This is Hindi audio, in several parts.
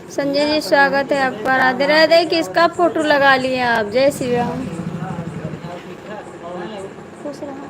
संजय जी स्वागत है आपका। राधे राधे। किसका फोटो लगा लिए आप? जय श्री राम। खुश रहो।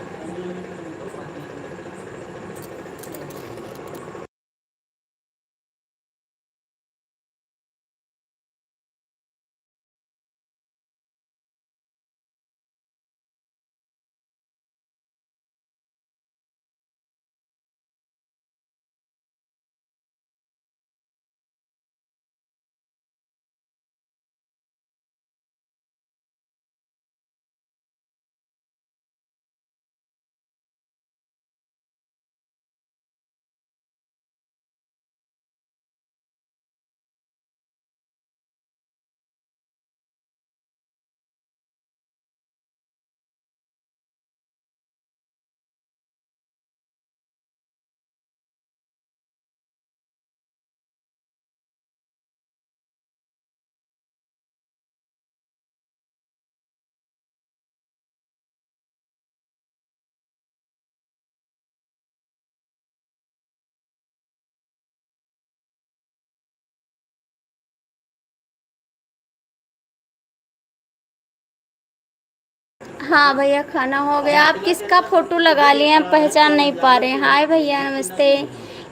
हाँ भैया खाना हो गया। आप किसका फोटो लगा लिए हैं? पहचान नहीं पा रहे हैं। हाय भैया नमस्ते।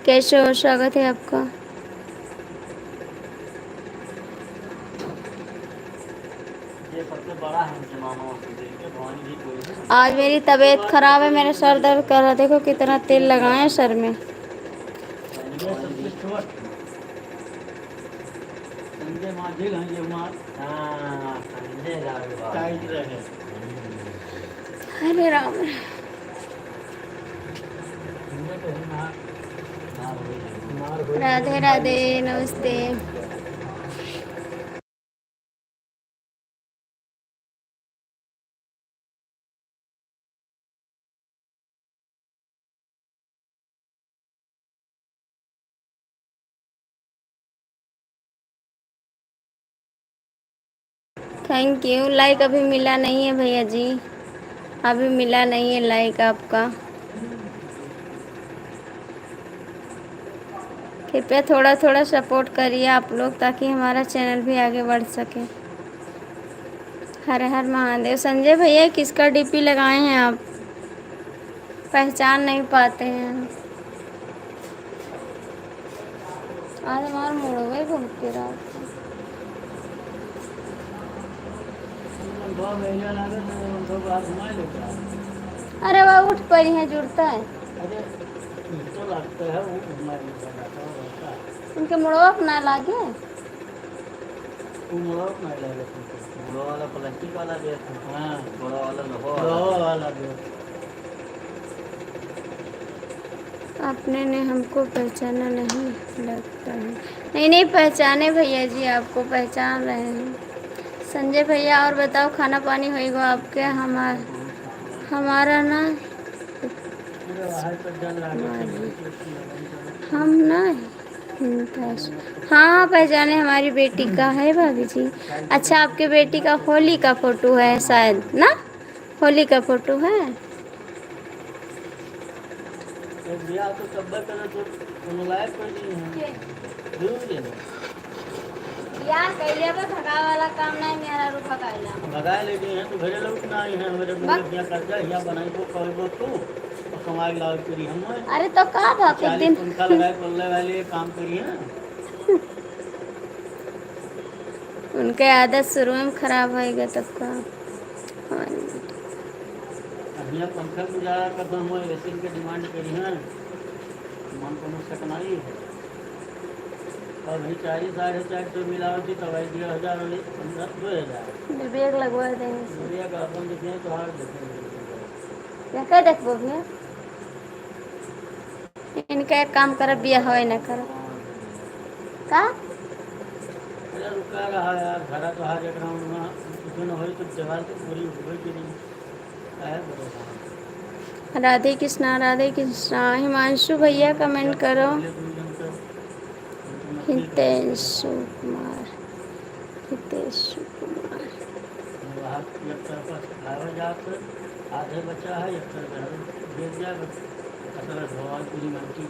कैसे हो? स्वागत है आपका। ये सबसे बड़ा है मुसलमानों के भवानी जी कोई है। आज मेरी तबीयत खराब है, मेरा सर दर्द कर रहा है। देखो कितना तेल लगाए हैं सर में। संजय माझी हरे राम। राधे राधे नमस्ते। Thank you. लाइक अभी मिला नहीं है भैया जी, अभी मिला नहीं है लाइक आपका। कृपया थोड़ा थोड़ा सपोर्ट करिए आप लोग, ताकि हमारा चैनल भी आगे बढ़ सके। हर हर महादेव। संजय भैया किसका डीपी लगाए हैं आप? पहचान नहीं पाते हैं। आज हमारा मूड हो गई घूम के रात। अरे वह उठ पड़ी है, जुड़ता है। अरे तो लगता है वो उनके मुड़वा अपना लागे। मुड़वा अपना लागे। मुड़वा वाला प्लास्टिक वाला भी है। हाँ मुड़वा वाला लोहा वाला भी है। आपने ने हमको पहचाना नहीं लगता है। नहीं नहीं पहचाने भैया जी, आपको पहचान रहे हैं। संजय भैया और बताओ, खाना पानी होएगा आपके? हमारा ना हम ना हाँ पहचाने, हमारी बेटी का है भाभी जी। अच्छा आपके बेटी का होली का फोटो है शायद ना? होली का फोटो है। यार कइले बा भगा वाला काम नहीं, मेरा रूपा काइला भगा लेती हैं तो घरे लौट ना आई हैं। मेरे मुंह यहाँ कर जा, यहाँ बनाई को कहो तू और कमाई लाओ करी हम। अरे तो का था कुछ दिन पंखा लगाए पल्ले वाले काम करी है। उनके आदत शुरू में खराब होएगा तब का। यहाँ पंखा गुजारा कर दो, हम ऐसे के डिमांड करी है। मन को सकनाई है। अभी 4,500 मिलावटी दवाई 1000 वाली 2000 विवेक लगवा देंगे। विवेक अपन देखें तो हार देखेंगे क्या देखो भैया। इनका एक काम कर, बिया हो ना कर का रुका रहा यार। घर तो हर एक राउंड हो तो जगह तो पूरी हो गई। राधे कृष्णा राधे कृष्णा। हिमांशु भैया कमेंट करो। हितेशु कुमार हितेशु कुमार। आधे बच्चा है गिर जाए भगवान पूरी मानती।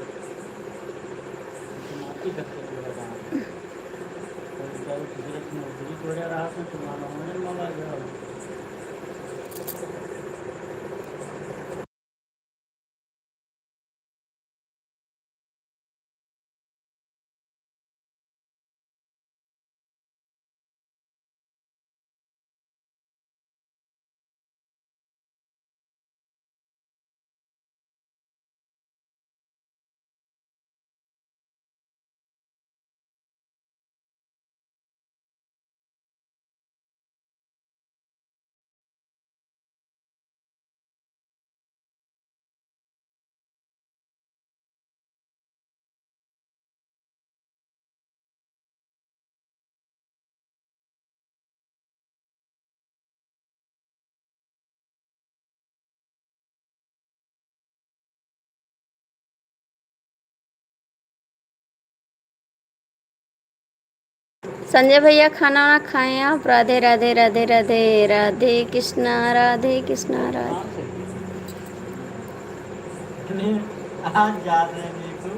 सिगरेट नौकरी छोड्या राहत तुम्हाला म्हणून मला घ्यावं. संजय भैया खाना वाना खाएं आप. राधे राधे राधे राधे राधे कृष्णा राधे कृष्णा राधे. कहाँ से नहीं, आज जा रहे हैं देखो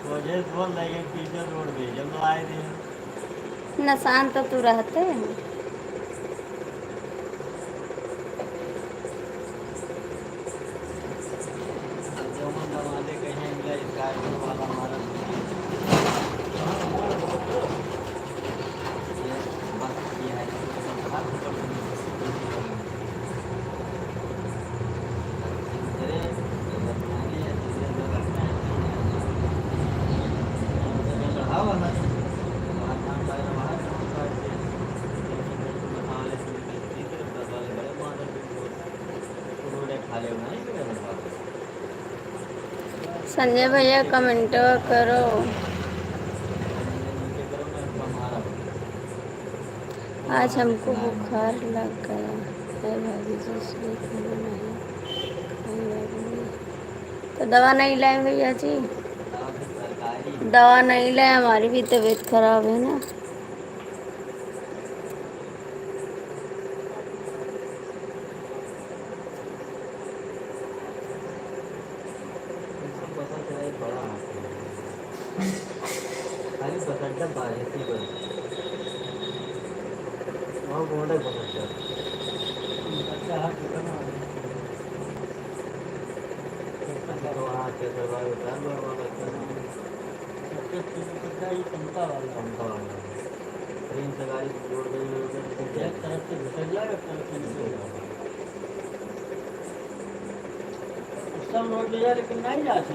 मुझे बोल रहे हैं टीचर रोड पे जब आए थे न शांत तो तू रहते हैं. जो मतलब वाले कहीं मिला इसका वाला हमारा बस ये है संजय भैया कमेंट करो. आज हमको बुखार लग गया है भाभी जी, इसलिए खाना नहीं खाएंगे. तो दवा नहीं लाए भैया जी. दवा नहीं लाए, हमारी भी तबीयत खराब है ना. सब रोड ले जा लेकिन नहीं जाती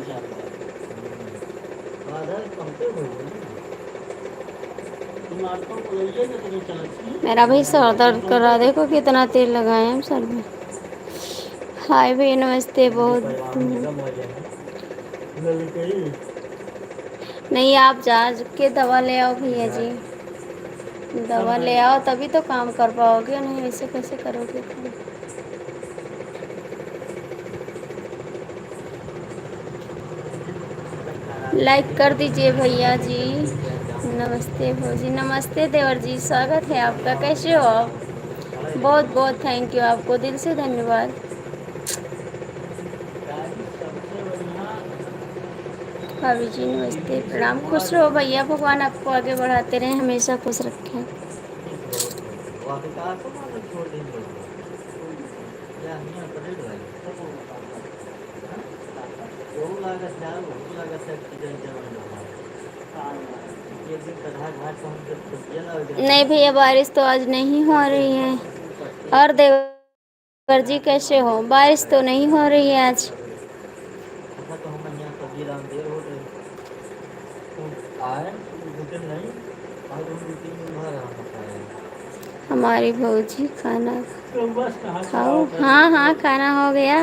मेरा भाई सर दर्द कर रहा, देखो कितना तेल लगाए हम सर में. हाय भाई नमस्ते. बहुत नहीं, आप जा के दवा ले आओ भैया जी. दवा ले आओ तभी तो काम कर पाओगे, नहीं ऐसे कैसे करोगे काम. लाइक कर दीजिए भैया जी. नमस्ते भौजी. नमस्ते देवर जी, स्वागत है आपका. कैसे हो आप? बहुत बहुत थैंक यू, आपको दिल से धन्यवाद. भाभी जी नमस्ते प्रणाम. खुश रहो भैया, भगवान आपको आगे बढ़ाते रहें, हमेशा खुश रखें. नहीं भैया, बारिश तो आज नहीं हो रही है. और देवर जी कैसे हो? बारिश तो नहीं हो रही है आज. हमारी भौजी खाना खाओ. हाँ हाँ खाना हो गया.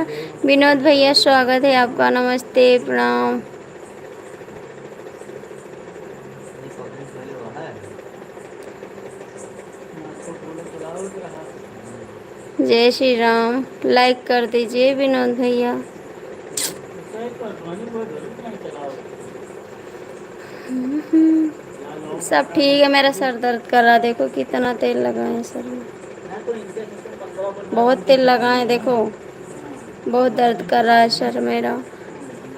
विनोद भैया स्वागत है आपका. नमस्ते प्रणाम. जय श्री राम. लाइक कर दीजिए विनोद भैया. सब ठीक है. मेरा सर दर्द कर रहा, देखो कितना तेल लगाए सर में. बहुत तेल लगाए, देखो बहुत दर्द कर रहा है सर मेरा.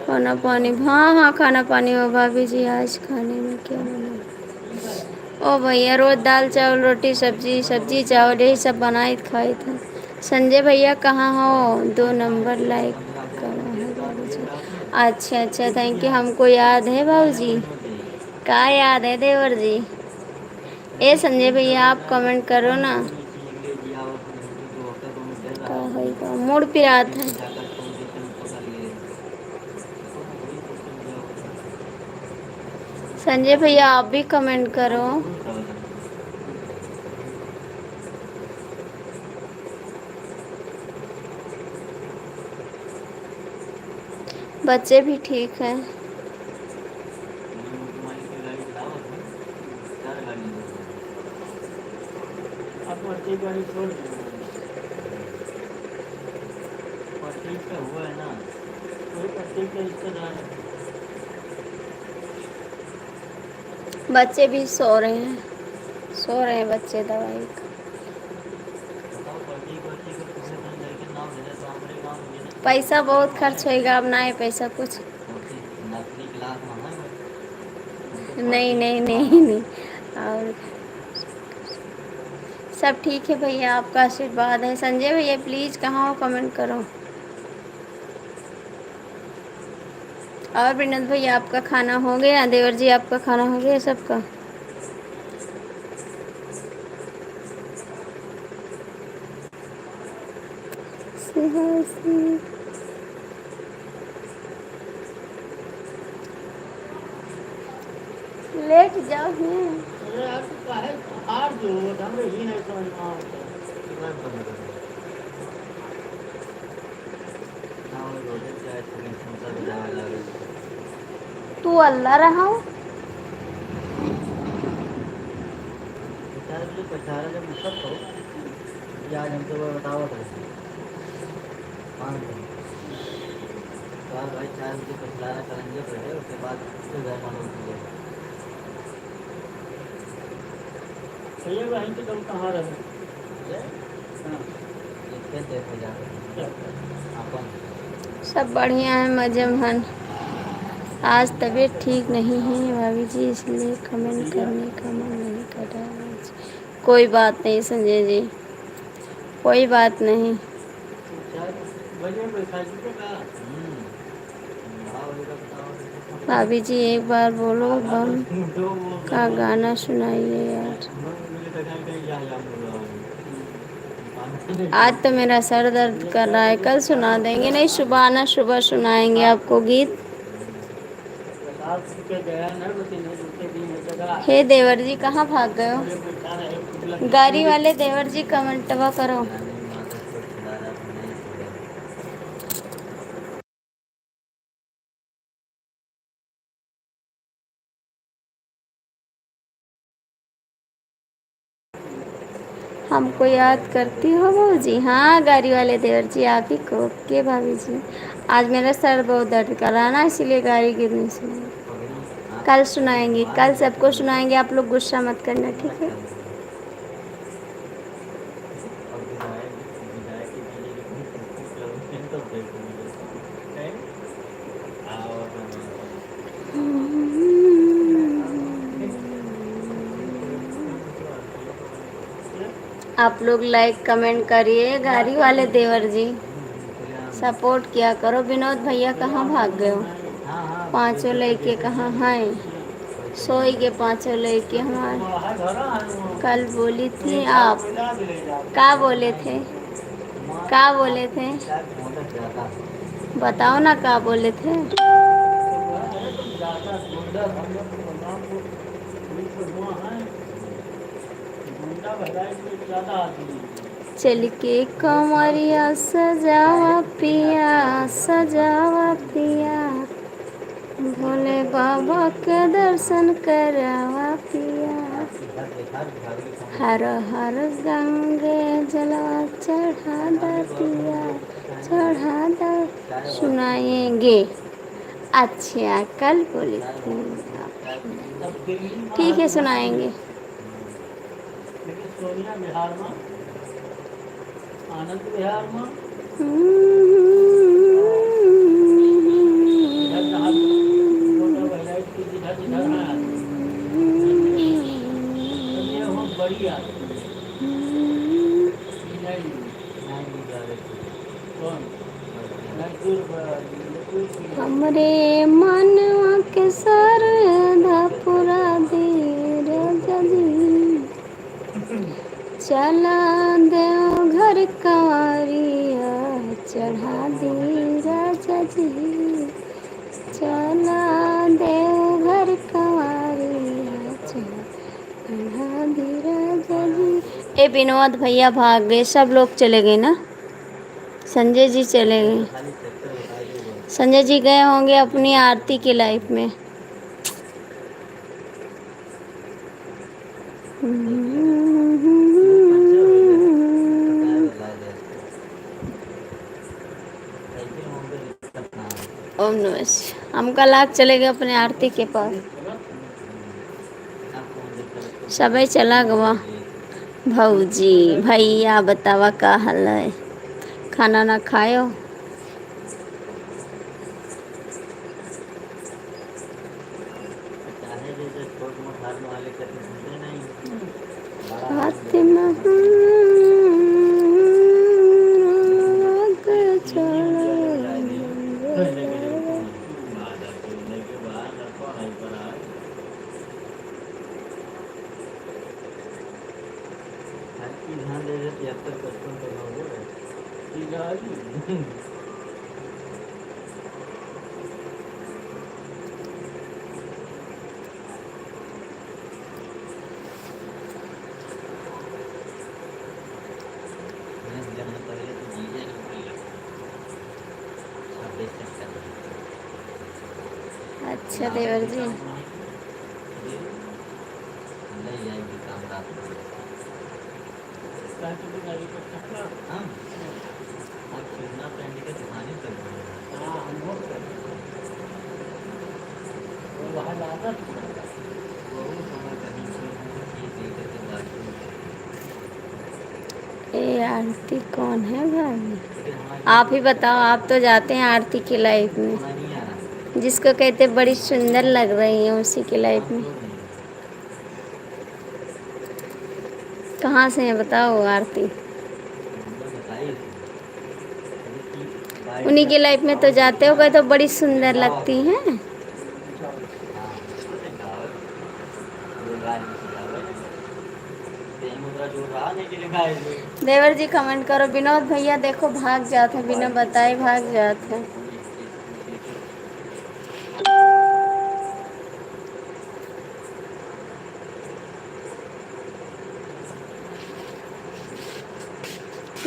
खाना पानी, हाँ हाँ खाना पानी हो भाभी जी. आज खाने में क्या बना? ओ भैया रोज दाल चावल रोटी सब्जी सब्जी चावल यही सब बनाए खाए थे। संजय भैया कहाँ हो? 2 नंबर लाइक करो है बाबूजी। अच्छा अच्छा थैंक यू, हमको याद है बाबूजी। का याद है देवर जी? ए संजय भैया आप कमेंट करो ना। का है का मूड पिरात है। संजय भैया आप भी कमेंट करो। बच्चे भी ठीक हैं। आप पट्टी गाड़ी छोड़ दो, पट्टी का हुआ है ना, कोई पट्टी का रिश्तेदार है। बच्चे भी सो रहे हैं, सो रहे हैं बच्चे दवाई का। बताओ पट्टी पट्टी का पूरे दिन लेके नाम ले रहे तो हमारे गाँव में ये पैसा बहुत खर्च होएगा, अब ना है पैसा कुछ। नर्सरी क्लास में है नहीं नहीं नहीं नहीं। और सब ठीक है भैया, आपका आशीर्वाद है। संजय भैया प्लीज़ कहाँ हो कमेंट करो। और विनोद भैया आपका खाना हो गया? देवर जी आपका खाना हो गया सबका? लेट जाओ हैं। अरे यार तू काहे हार जो हमरे ही नहीं समझ में आवत है। कितना बंद कर ना वो रोजे चाहे सेकंड समोसा बजावे लगे। तू अल्लाह रहा हूँ। बेचारे जो बेचारे जब सब तो ये आज हमसे वो बतावत है 5 दिन तो आज भाई 4 बजे पछलाना करेंगे पहले, उसके बाद फिर घर मालूम किया भैया वहीं से तुम कहाँ रहे? हाँ ये खेत देखो जाकर अपन सब बढ़िया है मजे में। आज तबीयत ठीक नहीं है भाभी जी, इसलिए कमेंट करने का मन नहीं कर रहा है। कोई बात नहीं संजय जी, कोई बात नहीं। 4 बजे बैसाखी को कहा भाभी जी एक बार बोलो बम का गाना सुनाइए यार। आज तो मेरा सर दर्द कर रहा है, कल सुना देंगे। नहीं सुबह ना सुबह सुनाएंगे आपको गीत। हे देवर जी कहाँ भाग गए हो? गाड़ी वाले देवर जी कमेंटवा करो। हमको याद करती हो भाभी? हाँ गाड़ी वाले देवर जी आप ही को के भाभी जी। आज मेरा सर बहुत दर्द कर रहा है ना, इसीलिए गाड़ी गिरने से। कल सुनाएंगे, कल सबको सुनाएंगे, आप लोग गुस्सा मत करना ठीक है। आप लोग लाइक कमेंट करिए, गाड़ी वाले देवर जी सपोर्ट किया करो। विनोद भैया कहाँ भाग गए हो? पांचों लड़के कहाँ हैं? सोई के पांचों लड़के हमारे। कल बोली थी आप, क्या बोले थे? क्या बोले थे? बताओ ना क्या बोले थे। चल के कमरिया सजावा पिया, सजावा पिया, भोले बाबा के दर्शन करावा पिया। हर हर गंगे जलवा चढ़ा दा पिया, चढ़ा दा। सुनाएंगे। अच्छा कल बोली थी, ठीक है सुनाएंगे। सोनिया बिहार में, आनंद बिहार में, इधर जहाँ जिधर है कौन मजदूर हमरे मनवा के सरधा पुरा दे राजा जी, चला देव घर कंवरिया चढ़ा दे राजा जी, चला देव घर कंवरिया चढ़ा दे राजा जी। ए विनोद भैया भाग गए, सब लोग चले गए ना, संजय जी चले गए, संजय जी गए होंगे अपनी आरती की लाइफ में। ओम नमः शिवाय। हम कल आज चले गए अपने आरती के पास, सबे चला गवा। भौजी भैया बतावा का हाल है, खाना ना खायो? फातिमा ध्यान दे रहे 73-55 अच्छा देवर जी, ये आरती कौन है भाई? आप ही बताओ, आप तो जाते हैं आरती की लाइफ में, जिसको कहते बड़ी सुंदर लग रही है उसी की लाइफ में। कहाँ से है बताओ आरती? उन्हीं की लाइफ में तो जाते हो गए, तो बड़ी सुंदर लगती हैं। देवर जी कमेंट करो, विनोद भैया देखो भाग जाते हैं, बिना बताए भाग जाते हैं।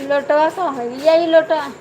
लोटवा का है यही लोटवा।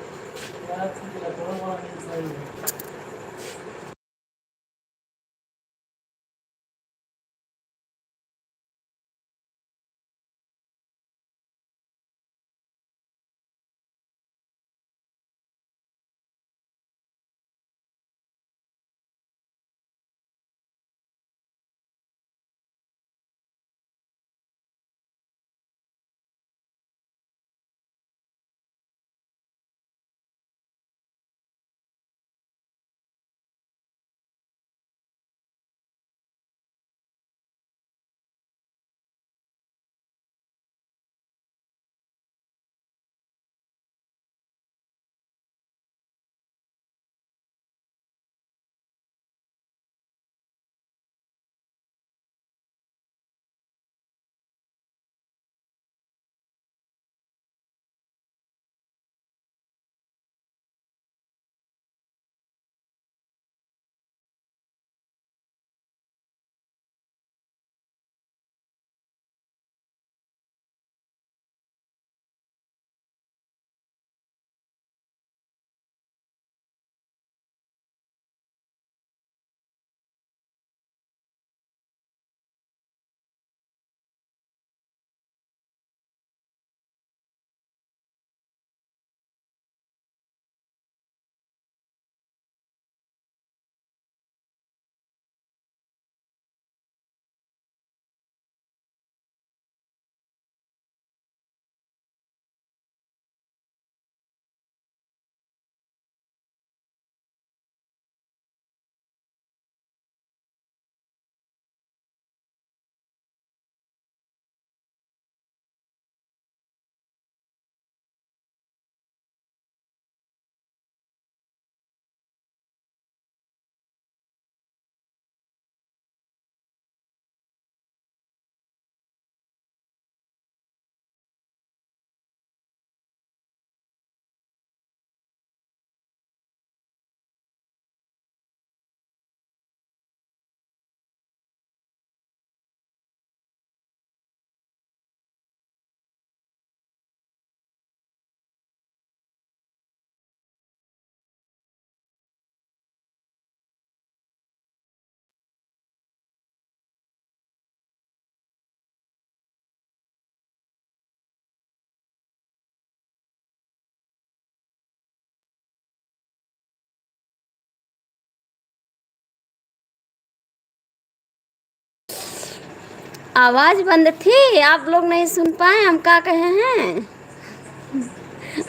आवाज बंद थी, आप लोग नहीं सुन पाए हम क्या कहे हैं।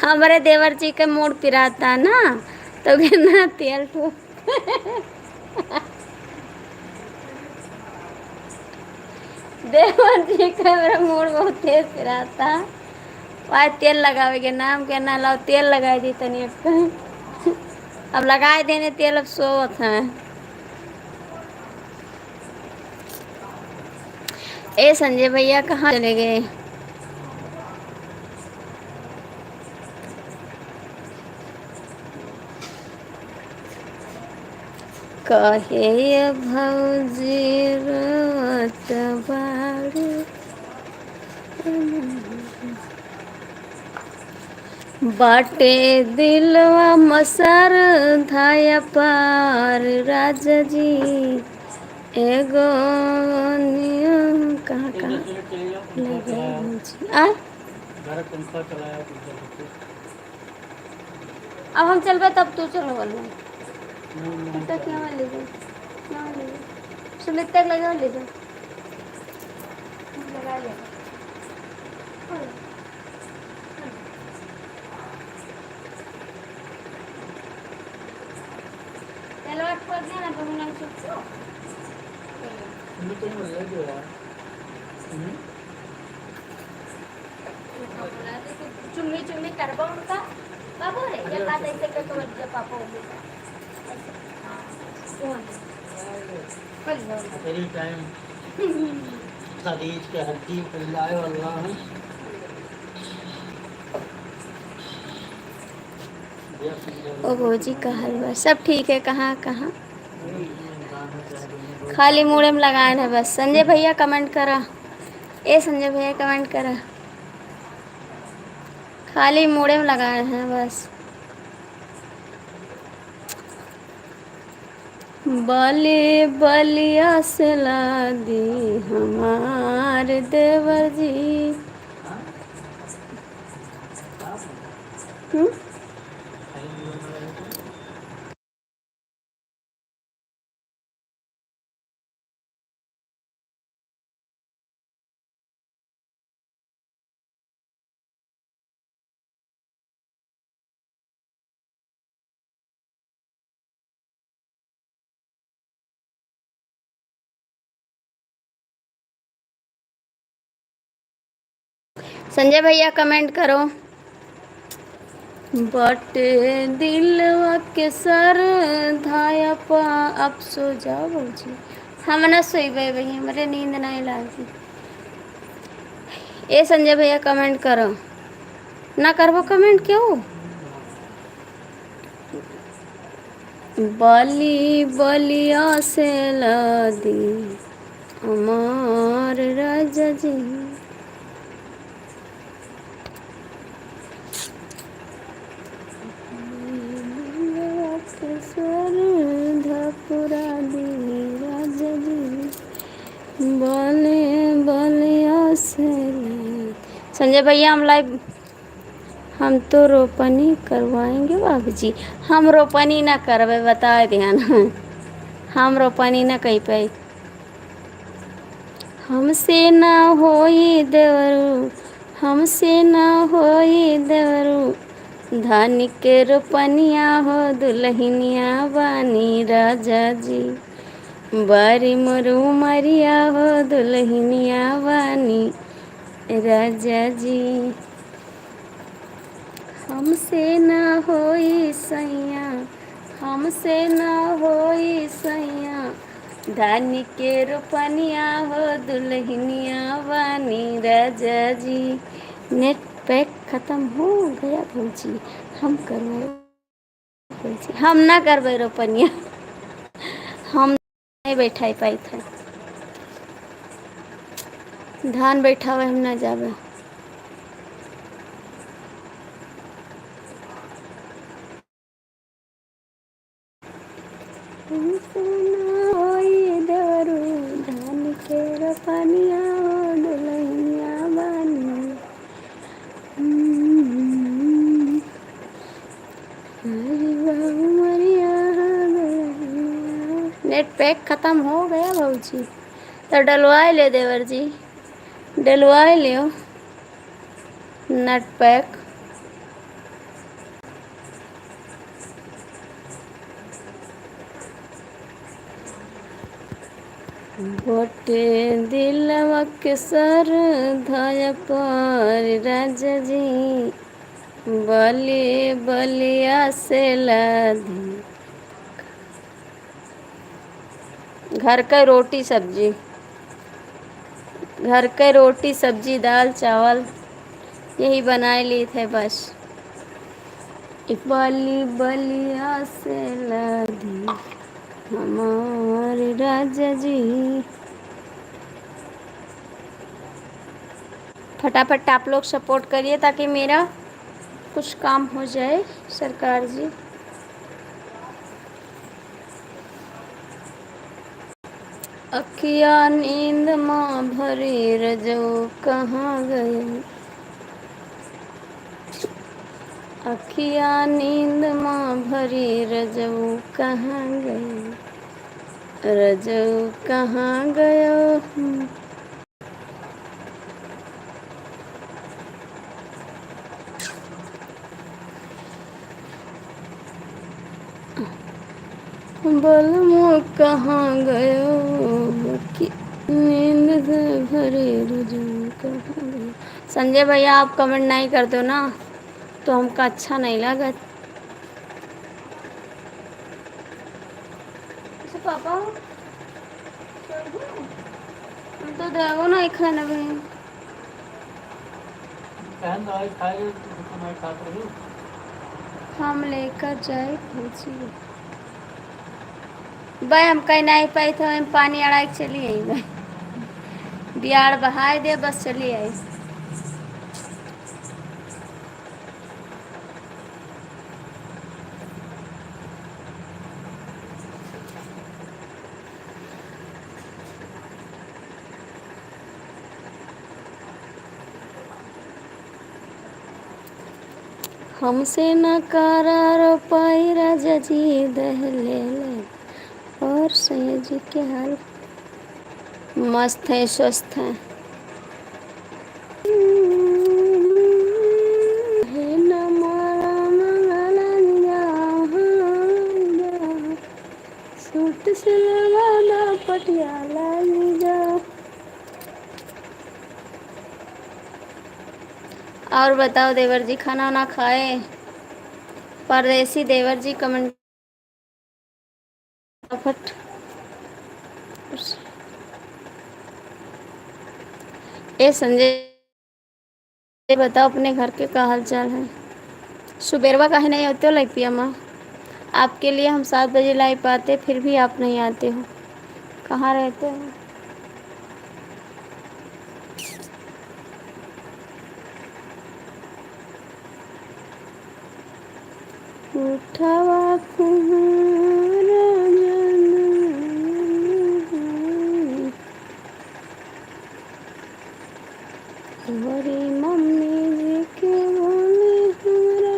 हमारे देवर जी के मूड पिराता ना, तो गिरना तेल ठोक। देवर जी का मेरा मूड बहुत तेज पिराता। वह तेल लगावे नाम के ना लाओ, तेल लगाई दी तनी अब लगाए देने तेल, अब सोवत है। ए संजय भैया कहाँ चले गए? कहे भौजी रोत बारू, बाटे दिलवा मसर धाया पार राजा जी, एगो नियम कहाँ एक कहाँ 10 मिनट चले जाओ, ले पंखा गए चलाया भौजी। आ घर पंखा चलाया अब हम चलबे तब तू चलो बोलो। नहीं तक यहाँ ले जाओ, यहाँ ले जाओ, सुमित तक लगा ले जाओ, लगा ले। चलो आप कर देना तो हम चुप। तो मिल गया यार। चुम्मी चुम्मी करबो उनका बाबू रे, ये बात ऐसे करके बच्चा पापा हो गया। तेरी टाइम शरीर के हड्डी पिल्लाए वाला है। ओ भौजी का हलवा सब ठीक है। कहाँ कहाँ खाली मुड़े में लगाए है बस। संजय भैया कमेंट करा, ए संजय भैया कमेंट करा, खाली मुड़े में लगाए हैं बस। बलि बलिया से ला दी हमार देवर जी। संजय भैया कमेंट करो। बटे दिलवा के सर धाया पा, अब सो जाओ भौजी। हम ना सोईबे भैया, हमारे नींद नहीं लागी। ए संजय भैया कमेंट करो, ना करबो कमेंट क्यों? बली बलिया से ला दी हमार राजा जी। धपुरा दी राजा जी, बले बलिया से। संजय भैया हम लाइव, हम तो रोपनी करवाएंगे बाबूजी। हम रोपनी ना करवे, बताए ध्यान। हम रोपनी ना कहीं पे, हमसे ना होई देवरू, हमसे ना होई देवरू, धान के रोपनिया हो दुल्हनिया बानी राजा जी, बारी मरु मरिया हो दुल्हनिया बानी राजा जी। हमसे ना होई सैया, हमसे ना होई सैया, धान के रोपनिया हो दुल्हनिया बानी राजा जी। नेट पैक खत्म हो गया भौजी, हम करवाए भौजी, हम ना करवाए रोपनिया, हम नहीं बैठा पाई था। धान बैठावे हम ना जावे। हमसे ना होई देवरू, धान के रोपनिया हो दुल्हनिया बानी। नेट पैक खत्म हो गया भौजी, तो डलवाए ले देवर जी, डलवाए लियो नट पैक। गोटे दिलवा के सर धय पर राजा जी, बलि बलिया से लादी। घर का रोटी सब्जी, घर का रोटी सब्जी दाल चावल यही बनाए लिए थे बस। बलि बलिया से लादी हमारे राजा जी। फटाफट आप लोग सपोर्ट करिए ताकि मेरा कुछ काम हो जाए सरकार जी। अखिया नींद माँ भरी रजो कहाँ गए, अखिया नींद माँ भरी रजो कहाँ गए, रजो कहाँ गयो। बलमो कहाँ गयो कि नींद से भरे रजो कहाँ गयो। संजय भैया आप कमेंट नहीं करते हो ना तो हमका अच्छा नहीं लगा। पापा हम तो देखो नहीं खाना भाई, दवाई खाए समय खाते रहो। हम लेकर जाए पूछिए भाई, हम कहीं नहीं पाई तो हम पानी अड़ा के चली आई भाई, बिहार बहाए दे बस चली आई। हमसे न करार पाई राजा जी दहले और सैया जी के हाल मस्त है स्वस्थ है। सूट सिलवाना पटियाला जाओ। और बताओ देवर जी खाना वाना खाए? परदेसी देवर जी कमेंट फट। ए संजय बताओ अपने घर के क्या हाल चाल है? सुबेरवा काहे नहीं होते हो लाइक पिया माँ? आपके लिए हम 7 बजे लाइव पाते फिर भी आप नहीं आते हो, कहाँ रहते हो? उठावा कुमारा हमारी मम्मी जी के बोले हमारा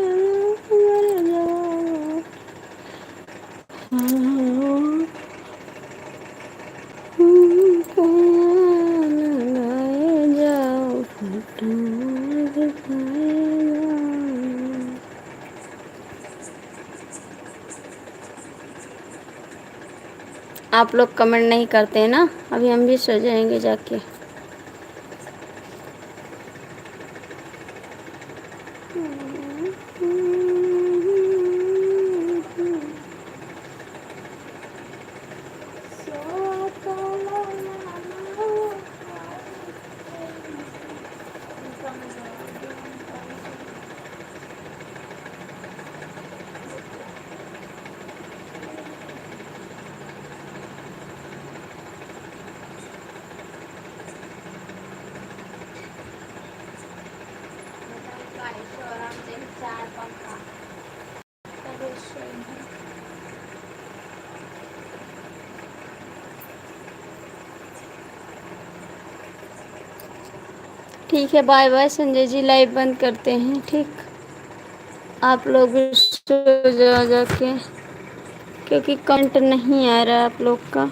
जाओ। जाओ आप लोग कमेंट नहीं करते हैं ना, अभी हम भी सो जाएंगे जाके। ठीक है, bye bye Sanjay ji, live बंद करते हैं। ठीक, आप लोग भी सो जाओ जाके, क्योंकि कंट नहीं आ रहा आप लोग का।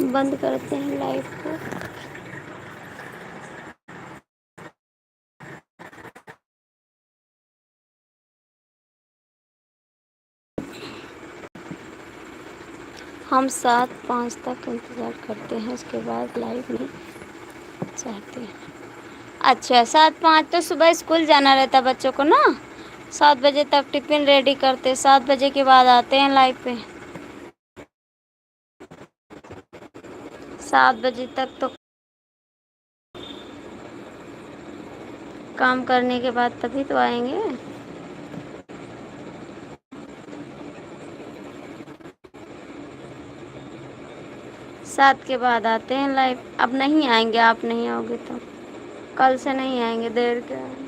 बंद करते हैं लाइव को। हम 7:05 तक इंतज़ार करते हैं, उसके बाद लाइव नहीं चाहते हैं। अच्छा 7:05 तो सुबह स्कूल जाना रहता बच्चों को ना, 7 बजे तक टिफ़िन रेडी करते, 7 बजे के बाद आते हैं लाइव पे। 7 बजे तक तो काम करने के बाद तभी तो आएंगे। सात के बाद आते हैं लाइव। अब नहीं आएंगे, आप नहीं आओगे तो कल से नहीं आएंगे, देर के आएंगे।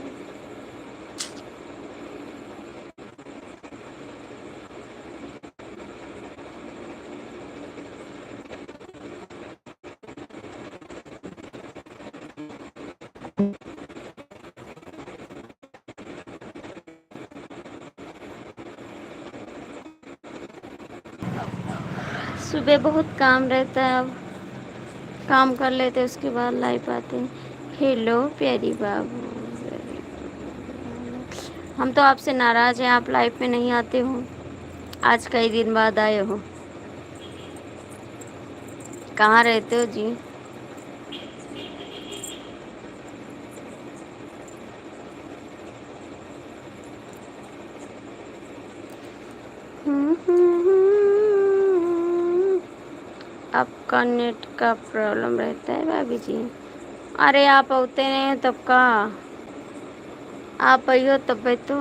सुबह बहुत काम रहता है, अब काम कर लेते उसके बाद लाइव आते हैं। हेलो प्यारी बाबू, हम तो आपसे नाराज़ हैं, आप लाइव में नहीं आते हो, आज कई दिन बाद आए हो। कहाँ रहते हो जी? आपका नेट का प्रॉब्लम रहता है भाभी जी। अरे आप होते नहीं तब का, आप आइयो तब तो।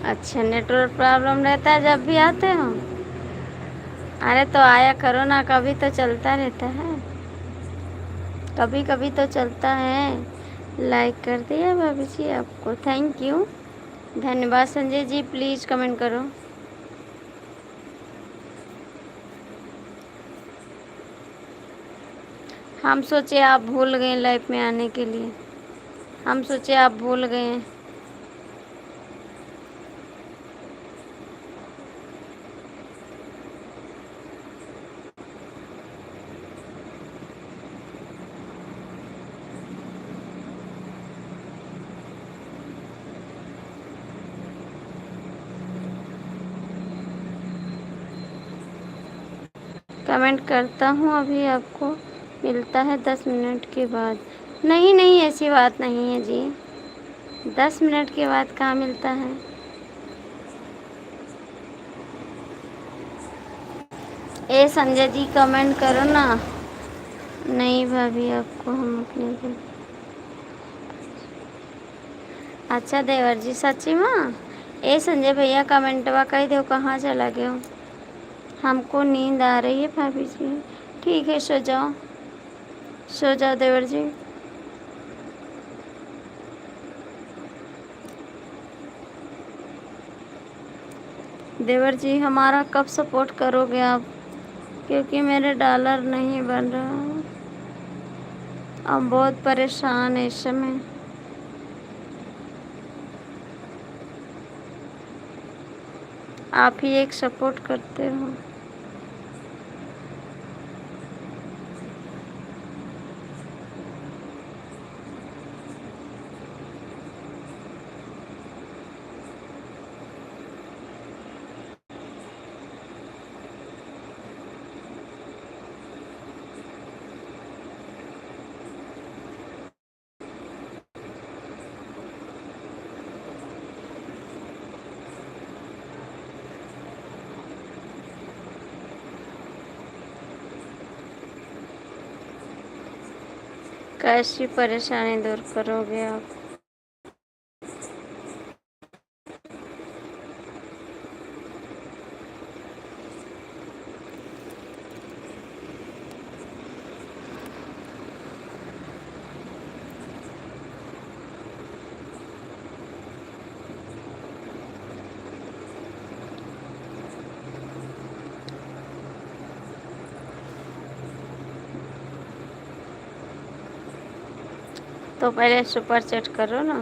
अच्छा नेटवर्क प्रॉब्लम रहता है जब भी आते हो? अरे तो आया करो ना, कभी तो चलता रहता है, कभी कभी तो चलता है। लाइक कर दिया भाभी जी आपको, थैंक यू, धन्यवाद। संजय जी प्लीज़ कमेंट करो। हम सोचे आप भूल गए लाइफ में आने के लिए, हम सोचे आप भूल गए। कमेंट करता हूँ अभी, आपको मिलता है 10 मिनट के बाद। नहीं नहीं ऐसी बात नहीं है जी, 10 मिनट के बाद कहाँ मिलता है। ए संजय जी कमेंट करो ना। नहीं भाभी आपको हम अपने को। अच्छा देवर जी सच्ची माँ। ए संजय भैया कमेंटवा कह दो कहाँ चला गए हो। हमको नींद आ रही है भाभी जी। ठीक है सो जाओ, सो जाओ देवर जी। देवर जी हमारा कब सपोर्ट करोगे आप, क्योंकि मेरे डॉलर नहीं बन रहा, हम बहुत परेशान है इस समय। आप ही एक सपोर्ट करते हो। कैसी परेशानी दूर करोगे आप। तो पहले सुपर चैट करो ना,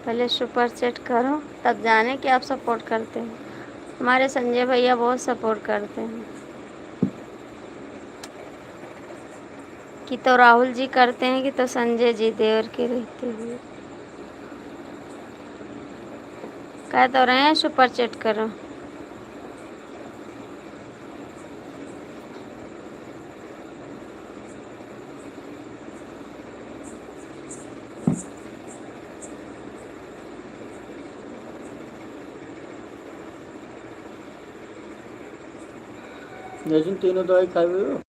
पहले सुपर चैट करो तब जाने कि आप सपोर्ट करते हैं। हमारे संजय भैया बहुत सपोर्ट करते हैं। कि तो राहुल जी करते हैं कि तो संजय जी देवर के रहते हुए कह तो रहे हैं सुपर चैट करो। लेकिन तीनों दवाई खाई हुई हो?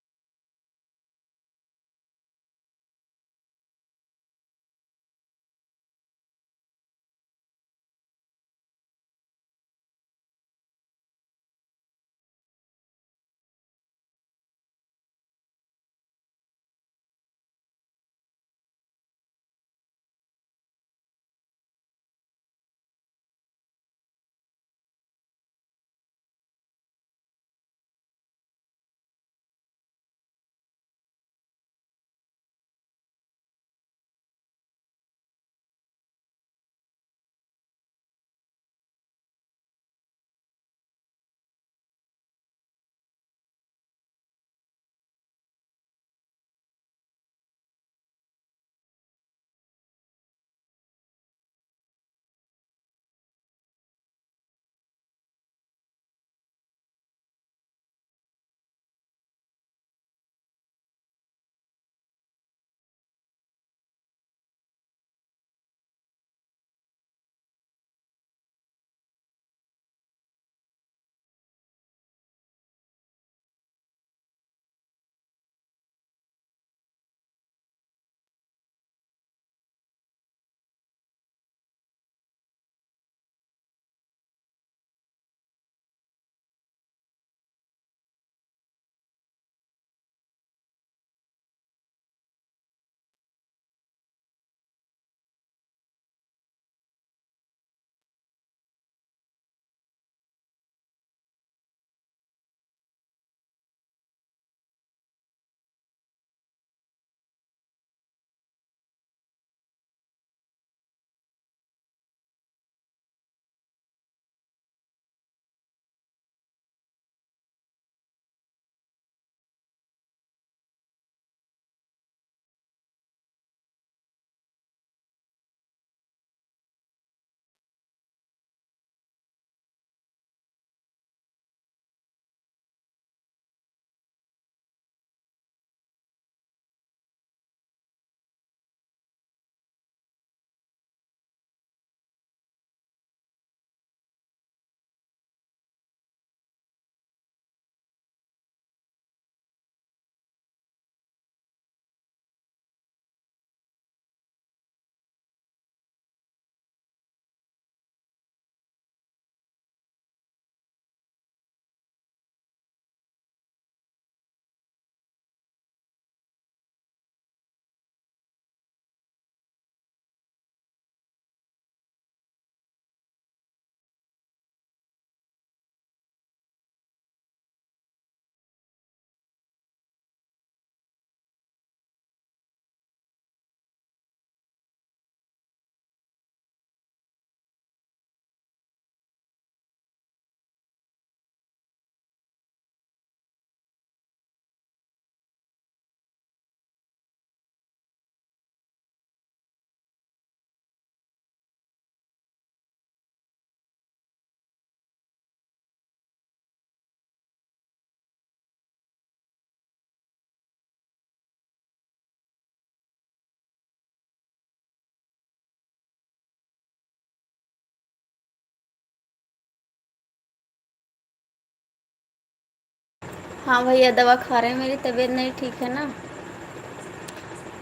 हाँ भैया दवा खा रहे हैं, मेरी तबीयत नहीं ठीक है ना,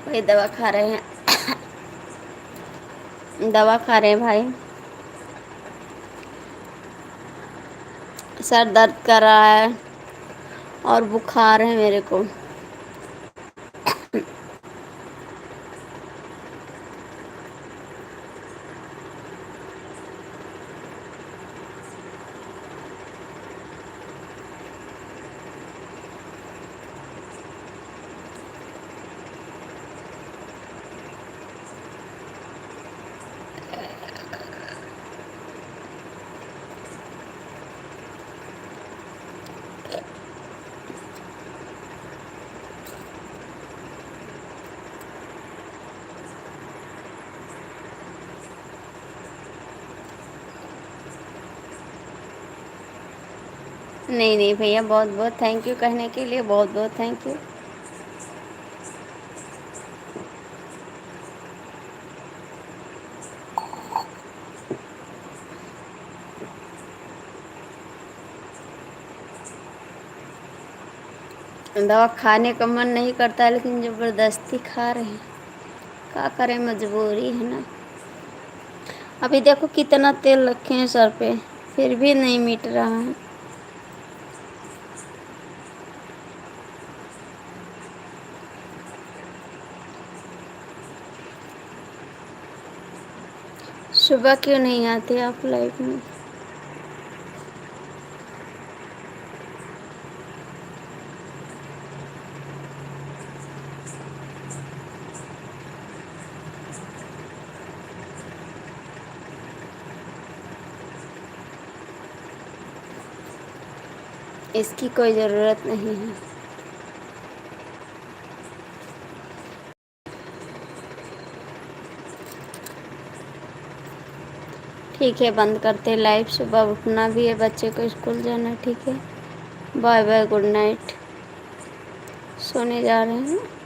वही दवा खा रहे हैं। दवा खा रहे हैं भाई, सर दर्द कर रहा है और बुखार है मेरे को। नहीं नहीं भैया, बहुत बहुत थैंक यू कहने के लिए, बहुत बहुत थैंक यू। दवा खाने का मन नहीं करता है, लेकिन ज़बरदस्ती खा रहे हैं, क्या करें, मजबूरी है ना। अभी देखो कितना तेल रखे हैं सर पे, फिर भी नहीं मिट रहा है। सुबह क्यों नहीं आते आप लाइव में? इसकी कोई ज़रूरत नहीं है। ठीक है, बंद करते लाइव, सुबह उठना भी है, बच्चे को स्कूल जाना है। ठीक है, बाय बाय, गुड नाइट, सोने जा रहे हैं।